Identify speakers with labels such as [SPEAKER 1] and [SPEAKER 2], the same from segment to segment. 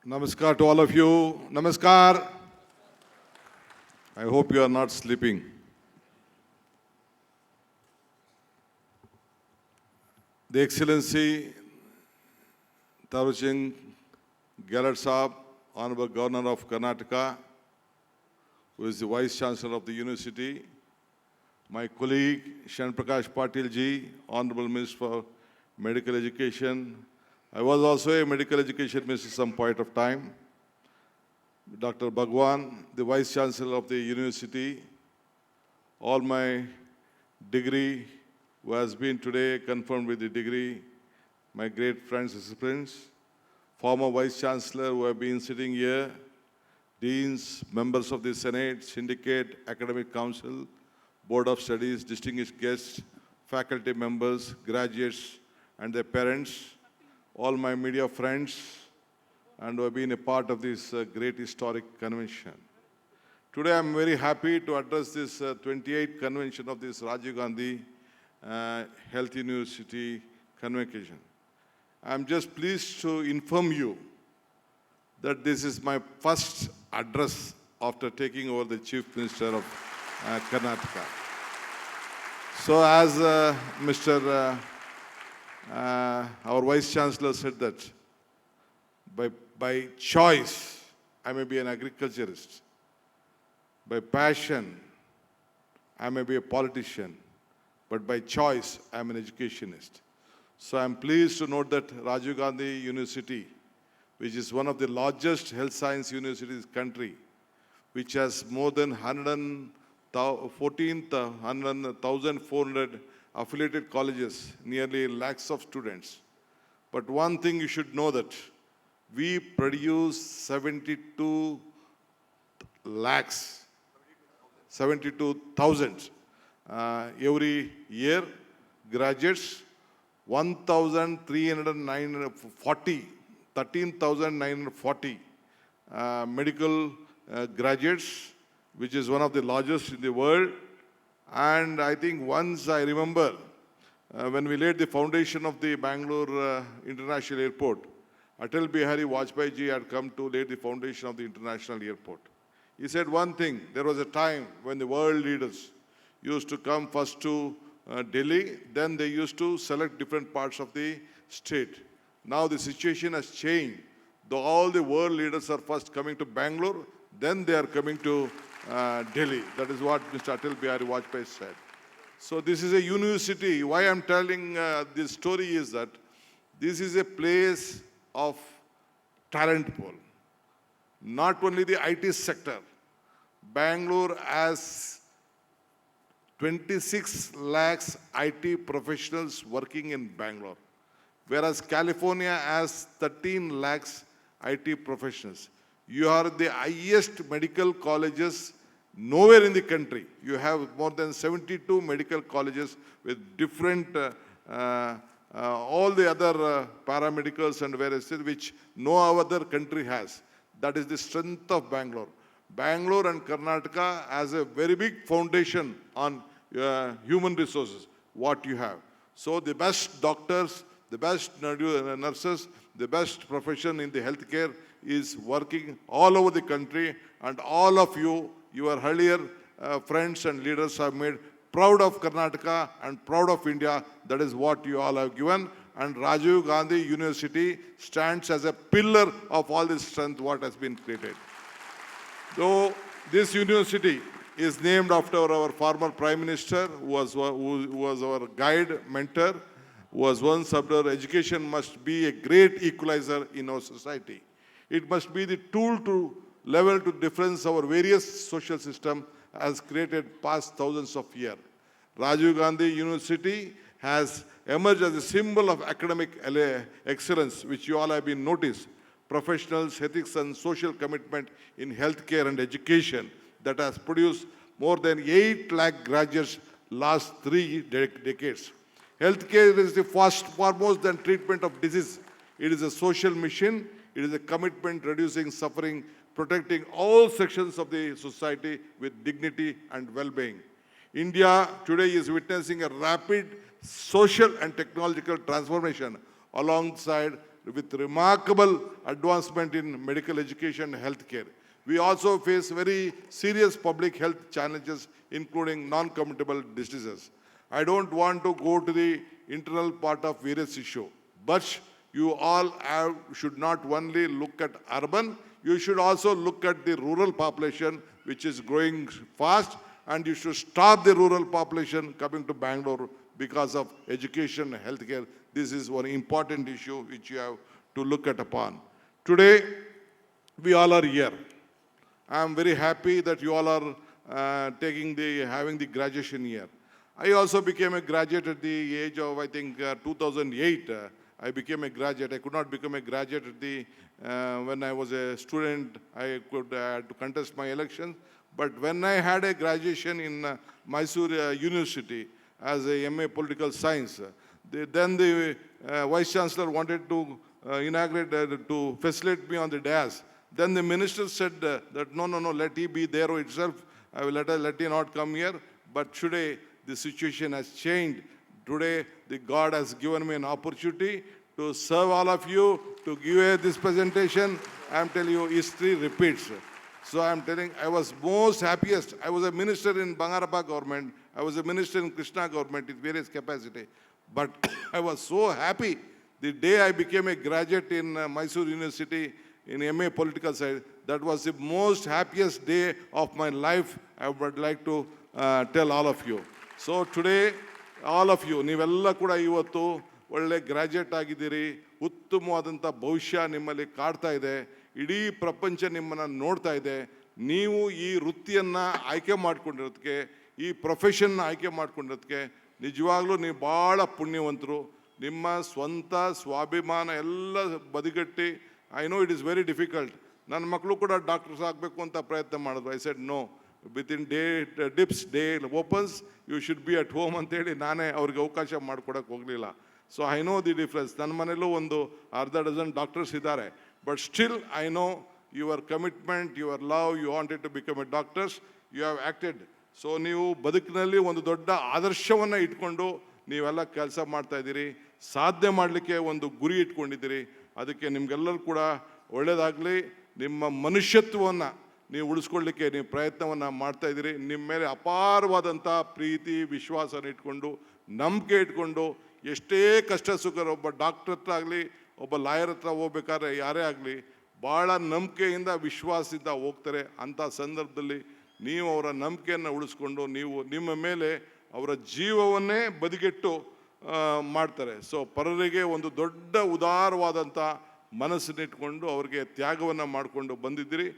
[SPEAKER 1] Namaskar to all of you. Namaskar. I hope you are not sleeping. The Excellency Tarusing Gaillard Saab, Honorable Governor of Karnataka, who is the Vice Chancellor of the University, my colleague Shan Prakash Patil ji, Honorable Minister for Medical Education. I was also a medical education minister at some point of time. Dr. Bhagwan, the Vice Chancellor of the University, all my degree who has been today confirmed with the degree, my great friends and friends, former Vice Chancellor who have been sitting here, deans, members of the Senate, Syndicate, Academic Council, Board of Studies, distinguished guests, faculty members, graduates, and their parents, all my media friends, and who have been a part of this great historic convention. Today I'm very happy to address this 28th convention of this Rajiv Gandhi Health University Convocation. I'm just pleased to inform you that this is my first address after taking over the Chief Minister of Karnataka. So as our Vice Chancellor said that by choice, I may be an agriculturist. By passion, I may be a politician. But by choice, I'm an educationist. So I'm pleased to note that Rajiv Gandhi University, which is one of the largest health science universities in the country, which has more than 1,400 affiliated colleges, nearly lakhs of students. But one thing you should know that we produce 72,000 every year, graduates, 13,940 medical graduates, which is one of the largest in the world. And I think once I remember, when we laid the foundation of the Bangalore International Airport, Atal Bihari Vajpayee ji had come to lay the foundation of the international airport. He said one thing, there was a time when the world leaders used to come first to Delhi, then they used to select different parts of the state. Now the situation has changed. Though all the world leaders are first coming to Bangalore, then they are coming to Delhi. That is what Mr. Atal Bihari Vajpayee said. So this is a university. Why I'm telling this story is that this is a place of talent pool. Not only the IT sector. Bangalore has 26 lakhs IT professionals working in Bangalore, whereas California has 13 lakhs IT professionals. You are the highest medical colleges nowhere in the country. You have more than 72 medical colleges with different, all the other paramedicals and various things which no other country has. That is the strength of Bangalore. Bangalore and Karnataka has a very big foundation on human resources, what you have. So the best doctors, the best nurses, the best profession in the healthcare is working all over the country, and all of you, your earlier friends and leaders have made proud of Karnataka and proud of India. That is what you all have given. And Rajiv Gandhi University stands as a pillar of all this strength what has been created. So this university is named after our former Prime Minister, who was our guide, mentor, who was once said education must be a great equalizer in our society. It must be the tool to level to difference our various social system as created past thousands of years. Rajiv Gandhi University has emerged as a symbol of academic excellence, which you all have been noticed. Professionals, ethics and social commitment in healthcare and education that has produced more than 8 lakh graduates last 3 decades. Healthcare is the first, foremost than treatment of disease. It is a social mission. It is a commitment reducing suffering, protecting all sections of the society with dignity and well-being. India today is witnessing a rapid social and technological transformation alongside with remarkable advancement in medical education and healthcare. We also face very serious public health challenges, including non-communicable diseases. I don't want to go to the internal part of various issue, but you all should not only look at urban, you should also look at the rural population, which is growing fast, and you should stop the rural population coming to Bangalore because of education and healthcare. This is one important issue which you have to look at upon. Today, we all are here. I am very happy that you all are having the graduation year. I also became a graduate at the age of, I think, 2008. I became a graduate. I could not become a graduate at the when I was a student. I could had to contest my elections. But when I had a graduation in Mysore University as a MA Political Science, then the Vice Chancellor wanted to inaugurate, to facilitate me on the dais. Then the minister said that no, let he be there itself. I will let he not come here. But today, the situation has changed. Today, the God has given me an opportunity to serve all of you, to give you this presentation. I am telling you, history repeats. So I am telling, I was most happiest. I was a minister in Bangarappa government. I was a minister in Krishna government in various capacity. But I was so happy the day I became a graduate in Mysore University in MA Political Science. That was the most happiest day of my life. I would like to tell all of you. So today, all of you, ನೀವೆಲ್ಲ ಕೂಡ ಇವತ್ತು ಒಳ್ಳೆ graduate ಆಗಿದ್ದೀರಿ. ಉತ್ತಮವಾದಂಥ ಭವಿಷ್ಯ ನಿಮ್ಮಲ್ಲಿ ಕಾಡ್ತಾ ಇದೆ. ಇಡೀ ಪ್ರಪಂಚ ನಿಮ್ಮನ್ನು ನೋಡ್ತಾ ಇದೆ. ನೀವು ಈ ವೃತ್ತಿಯನ್ನು ಆಯ್ಕೆ ಮಾಡ್ಕೊಂಡಿರೋದಕ್ಕೆ, ಈ ಪ್ರೊಫೆಷನ್ನ ಆಯ್ಕೆ ಮಾಡ್ಕೊಂಡಿರೋದಕ್ಕೆ ನಿಜವಾಗ್ಲೂ ನೀವು ಭಾಳ ಪುಣ್ಯವಂತರು. ನಿಮ್ಮ ಸ್ವಂತ ಸ್ವಾಭಿಮಾನ ಎಲ್ಲ ಬದಿಗಟ್ಟಿ, I know it is very difficult. ನನ್ನ ಮಕ್ಕಳು ಕೂಡ ಡಾಕ್ಟರ್ಸ್ ಆಗಬೇಕು ಅಂತ ಪ್ರಯತ್ನ ಮಾಡಿದ್ರು. I said no, within day opens you should be at home ಅಂತೇಳಿ ನಾನೇ ಅವ್ರಿಗೆ ಅವಕಾಶ ಮಾಡಿಕೊಡಕ್ಕೆ ಹೋಗಲಿಲ್ಲ. So I know the difference. ನನ್ನ ಮನೇಲೂ ಒಂದು ಅರ್ಧ ಡಜನ್ ಡಾಕ್ಟರ್ಸ್ ಇದ್ದಾರೆ. But still I know your commitment, your love, you wanted to become a doctors, you have acted. So ನೀವು ಬದುಕಿನಲ್ಲಿ ಒಂದು ದೊಡ್ಡ ಆದರ್ಶವನ್ನು ಇಟ್ಕೊಂಡು ನೀವೆಲ್ಲ ಕೆಲಸ ಮಾಡ್ತಾಯಿದ್ದೀರಿ. ಸಾಧನೆ ಮಾಡಲಿಕ್ಕೆ ಒಂದು ಗುರಿ ಇಟ್ಕೊಂಡಿದ್ದೀರಿ. ಅದಕ್ಕೆ ನಿಮಗೆಲ್ಲರೂ ಕೂಡ ಒಳ್ಳೆಯದಾಗಲಿ. ನಿಮ್ಮ ಮನುಷ್ಯತ್ವವನ್ನು ನೀವು ಉಳಿಸ್ಕೊಳ್ಳಿಕ್ಕೆ ನೀವು ಪ್ರಯತ್ನವನ್ನು ಮಾಡ್ತಾಯಿದ್ದೀರಿ. ನಿಮ್ಮ ಮೇಲೆ ಅಪಾರವಾದಂಥ ಪ್ರೀತಿ ವಿಶ್ವಾಸನ ಇಟ್ಕೊಂಡು, ನಂಬಿಕೆ ಇಟ್ಕೊಂಡು, ಎಷ್ಟೇ ಕಷ್ಟ ಸುಖ, ಒಬ್ಬ ಡಾಕ್ಟರ್ ಹತ್ರ ಆಗಲಿ, ಒಬ್ಬ ಲಾಯರ್ ಹತ್ರ ಹೋಗ್ಬೇಕಾದ್ರೆ ಯಾರೇ ಆಗಲಿ, ಭಾಳ ನಂಬಿಕೆಯಿಂದ ವಿಶ್ವಾಸದಿಂದ ಹೋಗ್ತಾರೆ. ಅಂಥ ಸಂದರ್ಭದಲ್ಲಿ ನೀವು ಅವರ ನಂಬಿಕೆಯನ್ನು ಉಳಿಸ್ಕೊಂಡು ನೀವು ನಿಮ್ಮ ಮೇಲೆ ಅವರ ಜೀವವನ್ನೇ ಬದಿಗೆಟ್ಟು ಮಾಡ್ತಾರೆ. ಸೊ ಪರರಿಗೆ ಒಂದು ದೊಡ್ಡ ಉದಾರವಾದಂಥ ಮನಸ್ಸನ್ನಿಟ್ಕೊಂಡು ಅವ್ರಿಗೆ ತ್ಯಾಗವನ್ನು ಮಾಡಿಕೊಂಡು ಬಂದಿದ್ದೀರಿ.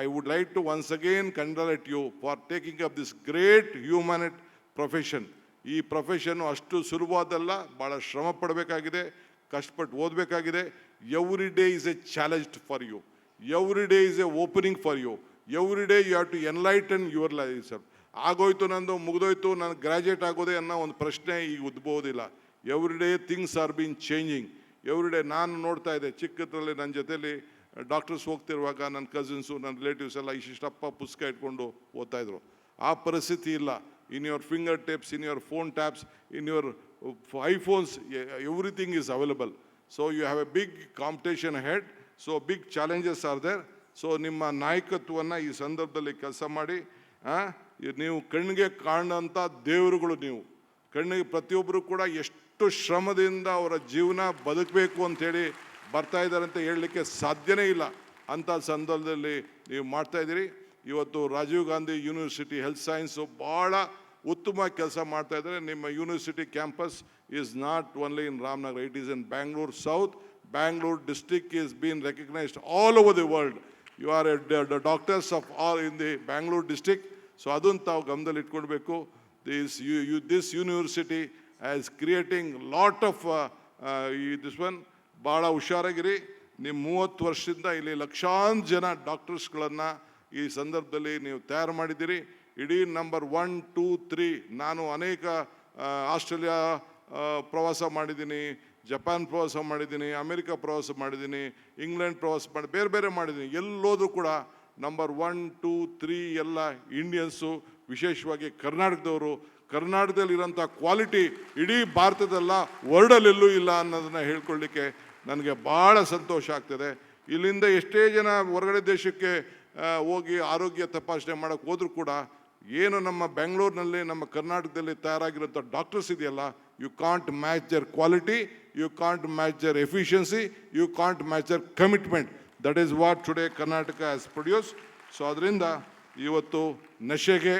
[SPEAKER 1] I would like to once again congratulate you for taking up this great human profession. ಈ ಪ್ರೊಫೆಷನ್ನು ಅಷ್ಟು ಸುಲಭವಾದಲ್ಲ, ಭಾಳ ಶ್ರಮ ಪಡಬೇಕಾಗಿದೆ, ಕಷ್ಟಪಟ್ಟು ಓದಬೇಕಾಗಿದೆ. Every day is a challenge for you, every day is a opening for you, every day you have to enlighten your life sir. ಆಗೋಯ್ತು ನಂದು, ಮುಗಿದೋಯ್ತು, ನಾನು ಗ್ರ್ಯಾಜುಯೇಟ್ ಆಗೋದೇ ಅನ್ನೋ ಒಂದು ಪ್ರಶ್ನೆ ಈಗ ಉದ್ಭವೋದಿಲ್ಲ. Every day things are been changing. Every day ನಾನು ನೋಡ್ತಾ ಇದ್ದೆ, ಚಿಕ್ಕದ್ರಲ್ಲಿ ನನ್ನ ಜೊತೆಲಿ ಡಾಕ್ಟರ್ಸ್ ಹೋಗ್ತಿರುವಾಗ ನನ್ನ ಕಸಿನ್ಸು, ನನ್ನ ರಿಲೇಟಿವ್ಸ್ ಎಲ್ಲ ಇಷ್ಟಪ್ಪ ಪುಸ್ತಕ ಇಟ್ಕೊಂಡು ಓದ್ತಾಯಿದ್ರು. ಆ ಪರಿಸ್ಥಿತಿ ಇಲ್ಲ. In your finger tips, in your phone taps, in your iPhones, everything is available. So you have a big competition head. So big challenges are there. So ನಿಮ್ಮ ನಾಯಕತ್ವವನ್ನು ಈ ಸಂದರ್ಭದಲ್ಲಿ ಕೆಲಸ ಮಾಡಿ. ನೀವು ಕಣ್ಣಿಗೆ ಕಾಣೋಂಥ ದೇವರುಗಳು. ನೀವು ಕಣ್ಣಿಗೆ ಪ್ರತಿಯೊಬ್ಬರು ಕೂಡ ಎಷ್ಟು ಶ್ರಮದಿಂದ ಅವರ ಜೀವನ ಬದುಕಬೇಕು ಅಂಥೇಳಿ ಬರ್ತಾ ಇದ್ದಾರೆ ಅಂತ ಹೇಳಲಿಕ್ಕೆ ಸಾಧ್ಯನೇ ಇಲ್ಲ. ಅಂಥ ಸಂದರ್ಭದಲ್ಲಿ ನೀವು ಮಾಡ್ತಾಯಿದ್ದೀರಿ. ಇವತ್ತು Rajiv Gandhi university health science ಭಾಳ ಉತ್ತಮ ಕೆಲಸ ಮಾಡ್ತಾಯಿದ್ದಾರೆ. ನಿಮ್ಮ university campus is not only in Ramanagara, it is in Bangalore south. Bangalore district is been recognised all over the world. You are a doctors of all in the Bangalore district. So ಅದನ್ನು ತಾವು ಗಮನದಲ್ಲಿ ಇಟ್ಕೊಳ್ಬೇಕು. This university as creating lot of this one. ಭಾಳ ಹುಷಾರಾಗಿರಿ. ನೀವು 30 ವರ್ಷದಿಂದ ಇಲ್ಲಿ ಲಕ್ಷಾಂತರ ಜನ ಡಾಕ್ಟರ್ಸ್ಗಳನ್ನು ಈ ಸಂದರ್ಭದಲ್ಲಿ ನೀವು ತಯಾರು ಮಾಡಿದ್ದೀರಿ. ಇಡೀ ನಂಬರ್ 1, 2, 3. ನಾನು ಅನೇಕ ಆಸ್ಟ್ರೇಲಿಯಾ ಪ್ರವಾಸ ಮಾಡಿದ್ದೀನಿ, ಜಪಾನ್ ಪ್ರವಾಸ ಮಾಡಿದ್ದೀನಿ, ಅಮೆರಿಕ ಪ್ರವಾಸ ಮಾಡಿದ್ದೀನಿ, ಇಂಗ್ಲೆಂಡ್ ಪ್ರವಾಸ ಬೇರೆ ಬೇರೆ ಮಾಡಿದ್ದೀನಿ. ಎಲ್ಲೋದ್ರೂ ಕೂಡ ನಂಬರ್ 1, 2, 3 ಎಲ್ಲ ಇಂಡಿಯನ್ಸು, ವಿಶೇಷವಾಗಿ ಕರ್ನಾಟಕದವರು. ಕರ್ನಾಟಕದಲ್ಲಿರೋಂಥ ಕ್ವಾಲಿಟಿ ಇಡೀ ಭಾರತದಲ್ಲ, ವರ್ಲ್ಡಲ್ಲೆಲ್ಲೂ ಇಲ್ಲ ಅನ್ನೋದನ್ನು ಹೇಳ್ಕೊಳ್ಳಿಕ್ಕೆ ನನಗೆ ಭಾಳ ಸಂತೋಷ ಆಗ್ತದೆ. ಇಲ್ಲಿಂದ ಎಷ್ಟೇ ಜನ ಹೊರಗಡೆ ದೇಶಕ್ಕೆ ಹೋಗಿ ಆರೋಗ್ಯ ತಪಾಸಣೆ ಮಾಡೋಕ್ಕೆ ಹೋದರೂ ಕೂಡ ಏನು ನಮ್ಮ ಬೆಂಗಳೂರಿನಲ್ಲಿ ನಮ್ಮ ಕರ್ನಾಟಕದಲ್ಲಿ ತಯಾರಾಗಿರೋಂಥ ಡಾಕ್ಟರ್ಸ್ ಇದೆಯಲ್ಲ, you can't match their quality, you can't match their efficiency, you can't match their commitment. That is what today Karnataka has produce. So ಅದರಿಂದ ಇವತ್ತು ನಶೆಗೆ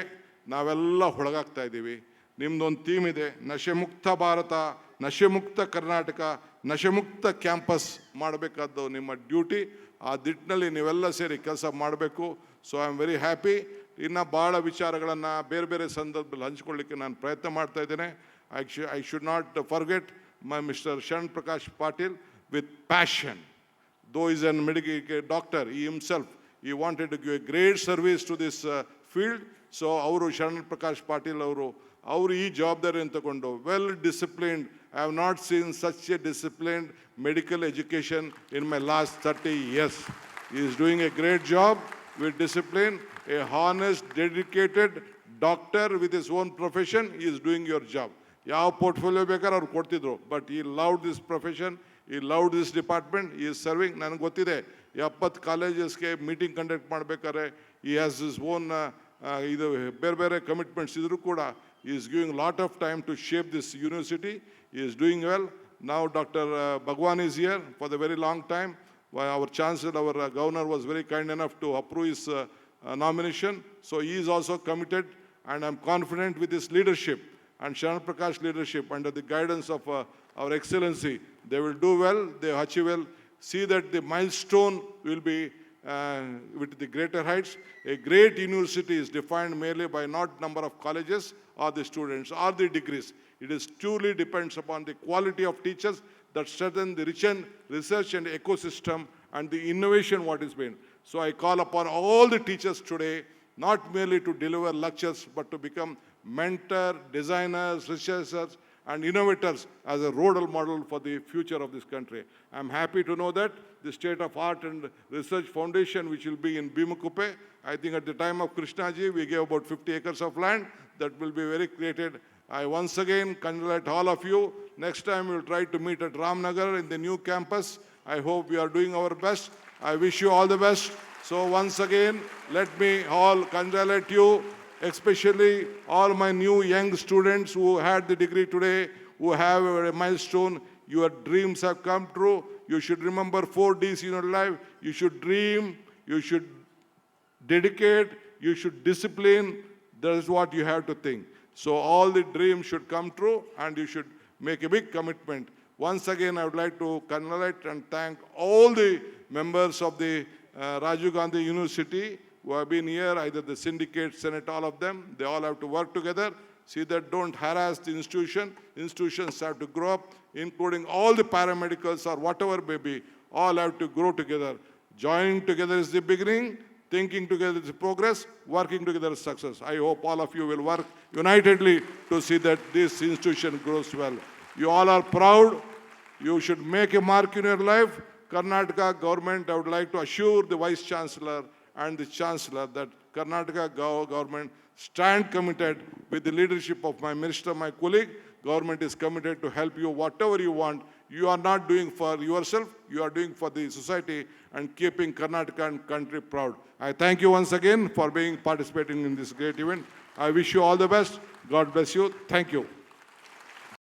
[SPEAKER 1] ನಾವೆಲ್ಲ ಹೊಳಗಾಗ್ತಾ ಇದ್ದೀವಿ. ನಿಮ್ಮದೊಂದು ಥೀಮ್ ಇದೆ, ನಶೆ ಮುಕ್ತ ಭಾರತ, ನಶೆ ಮುಕ್ತ ಕರ್ನಾಟಕ, ನಶೆ ಮುಕ್ತ ಕ್ಯಾಂಪಸ್ ಮಾಡಬೇಕಾದ್ದು ನಿಮ್ಮ ಡ್ಯೂಟಿ. ಆ ದಿಟ್ಟಿನಲ್ಲಿ ನೀವೆಲ್ಲ ಸೇರಿ ಕೆಲಸ ಮಾಡಬೇಕು. So I am very happy. ಇನ್ನು ಭಾಳ ವಿಚಾರಗಳನ್ನು ಬೇರೆ ಬೇರೆ ಸಂದರ್ಭದಲ್ಲಿ ಹಂಚ್ಕೊಳ್ಳಿಕ್ಕೆ ನಾನು ಪ್ರಯತ್ನ ಮಾಡ್ತಾ ಇದ್ದೇನೆ. I should not forget my mister Sharan Prakash Patil with passion. Though he is a medical doctor, he himself, he wanted to give a great service to this field. So ಅವರು ಶರಣ್ ಪ್ರಕಾಶ್ ಪಾಟೀಲ್ ಅವರು ಈ ಜವಾಬ್ದಾರಿಯನ್ನು ತಗೊಂಡು well disciplined. I have not seen such a disciplined medical education in my last 30 years. He is doing a great job with discipline. A honest, dedicated doctor with his own profession, he is doing your job. ಯಾವ portfolio ಬೇಕಾದ್ರೆ ಅವ್ರು ಕೊಡ್ತಿದ್ರು, but ಈ loved this profession, ಈ loved this department, ಈ serving. ನನಗೆ ಗೊತ್ತಿದೆ 70 ಕಾಲೇಜಸ್ಗೆ meeting conduct ಮಾಡಬೇಕಾದ್ರೆ ಈ ಹ್ಯಾಸ್ ಇಸ್ ಓನ್ ಇದು ಬೇರೆ ಬೇರೆ ಕಮಿಟ್ಮೆಂಟ್ಸ್ ಇದ್ರೂ ಕೂಡ he is giving a lot of time to shape this university. He is doing well. Now Dr. Bhagwan is here for the very long time. Our chancellor, our governor was very kind enough to approve his nomination. So he is also committed, and I'm confident with his leadership and Sharan Prakash leadership under the guidance of our excellency, they will do well, they achieve well. See that the milestone will be with the greater heights. A great university is defined merely by not number of colleges or the students or the degrees. It is truly depends upon the quality of teachers that strengthen the research and ecosystem and the innovation what is being. So I call upon all the teachers today, not merely to deliver lectures, but to become mentor, designers, researchers, and innovators as a role model for the future of this country. I'm happy to know that the State of Art and Research Foundation, which will be in Bhimakuppe, I think at the time of Krishnaji, we gave about 50 acres of land that will be very created. I once again congratulate all of you. Next time we will try to meet at Ramnagar in the new campus. I hope we are doing our best. I wish you all the best. So once again, let me all congratulate you, especially all my new young students who had the degree today, who have a milestone. Your dreams have come true. You should remember 4 Ds in your life. You should dream, you should dedicate, you should discipline. That is what you have to think. So all the dreams should come true, and you should make a big commitment. Once again, I would like to congratulate and thank all the members of the Rajiv Gandhi University who have been here, either the syndicate, senate, all of them. They all have to work together. See that don't harass the institution. Institutions have to grow up, including all the paramedicals or whatever may be. All have to grow together. Joining together is the beginning. Thinking together is progress. Working together is success. I hope all of you will work unitedly to see that this institution grows well. You all are proud. You should make a mark in your life. Karnataka government, I would like to assure the Vice Chancellor and the Chancellor that Karnataka government stand committed with the leadership of my minister, my colleague. Government is committed to help you whatever you want. You are not doing for yourself, you are doing for the society and keeping Karnataka and country proud. I thank you once again for participating in this great event. I wish you all the best. God bless you. Thank you.